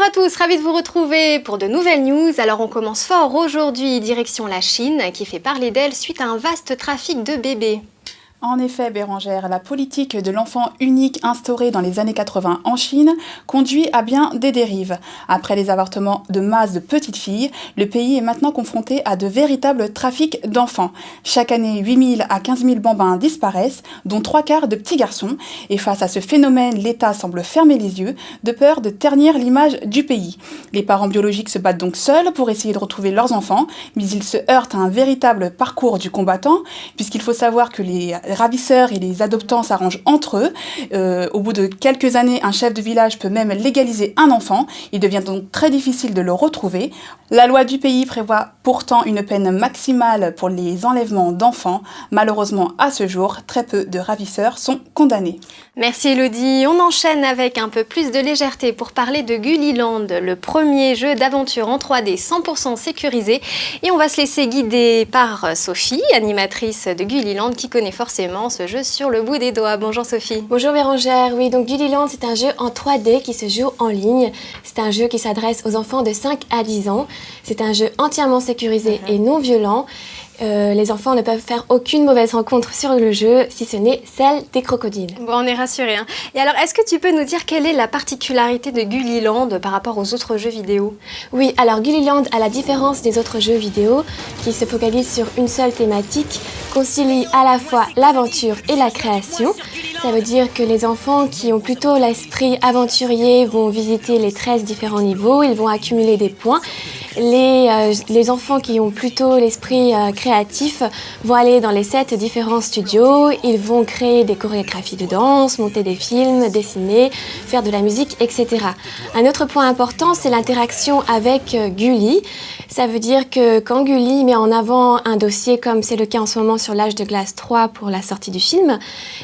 à tous, ravi de vous retrouver pour de nouvelles news. Alors on commence fort aujourd'hui, direction la Chine, qui fait parler d'elle suite à un vaste trafic de bébés. En effet, Bérangère, la politique de l'enfant unique instaurée dans les années 80 en Chine conduit à bien des dérives. Après les avortements de masse de petites filles, le pays est maintenant confronté à de véritables trafics d'enfants. Chaque année, 8 000 à 15 000 bambins disparaissent, dont 3/4 de petits garçons. Et face à ce phénomène, l'État semble fermer les yeux, de peur de ternir l'image du pays. Les parents biologiques se battent donc seuls pour essayer de retrouver leurs enfants, mais ils se heurtent à un véritable parcours du combattant, puisqu'il faut savoir que les ravisseurs et les adoptants s'arrangent entre eux. Au bout de quelques années, un chef de village peut même légaliser un enfant. Il devient donc très difficile de le retrouver. La loi du pays prévoit pourtant une peine maximale pour les enlèvements d'enfants. Malheureusement, à ce jour, très peu de ravisseurs sont condamnés. Merci Elodie. On enchaîne avec un peu plus de légèreté pour parler de Gulliland, le premier jeu d'aventure en 3D 100% sécurisé. Et on va se laisser guider par Sophie, animatrice de Gulliland, qui connaît forcément ce jeu sur le bout des doigts. Bonjour Sophie. Bonjour Bérangère. Oui, donc Gulliland, c'est un jeu en 3D qui se joue en ligne. C'est un jeu qui s'adresse aux enfants de 5 à 10 ans. C'est un jeu entièrement sécurisé et non violent. Les enfants ne peuvent faire aucune mauvaise rencontre sur le jeu, si ce n'est celle des crocodiles. Bon, on est rassurés. Hein. Et alors, est-ce que tu peux nous dire quelle est la particularité de Gulliland par rapport aux autres jeux vidéo? Oui, alors Gulliland, à la différence des autres jeux vidéo, qui se focalisent sur une seule thématique, concilie à la fois l'aventure et la création. Ça veut dire que les enfants qui ont plutôt l'esprit aventurier vont visiter les 13 différents niveaux, ils vont accumuler des points. Les enfants qui ont plutôt l'esprit créatif vont aller dans les 7 différents studios, ils vont créer des chorégraphies de danse, monter des films, dessiner, faire de la musique, etc. Un autre point important, c'est l'interaction avec Gulli. Ça veut dire que quand Gulli met en avant un dossier, comme c'est le cas en ce moment sur l'Âge de glace 3 pour la sortie du film,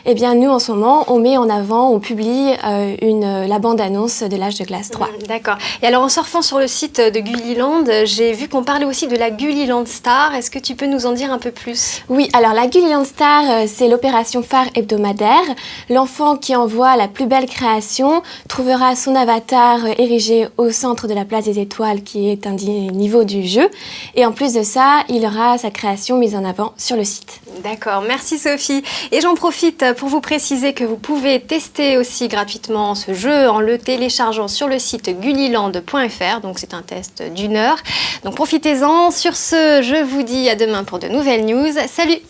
eh bien nous en ce moment, on met en avant, on publie la bande-annonce de l'Âge de glace 3. D'accord. Et alors en surfant sur le site de Gulliland, j'ai vu qu'on parlait aussi de la Gulliland Star. Est-ce que tu peux nous en dire un peu plus? Oui, alors la Gulliland Star, c'est l'opération phare hebdomadaire. L'enfant qui envoie la plus belle création trouvera son avatar érigé au centre de la place des étoiles, qui est un niveau du jeu. Et en plus de ça, il aura sa création mise en avant sur le site. D'accord, merci Sophie. Et j'en profite pour vous préciser que vous pouvez tester aussi gratuitement ce jeu en le téléchargeant sur le site gulliland.fr. Donc c'est un test d'1 heure. Donc profitez-en. Sur ce, je vous dis à demain pour de nouvelles news. Salut!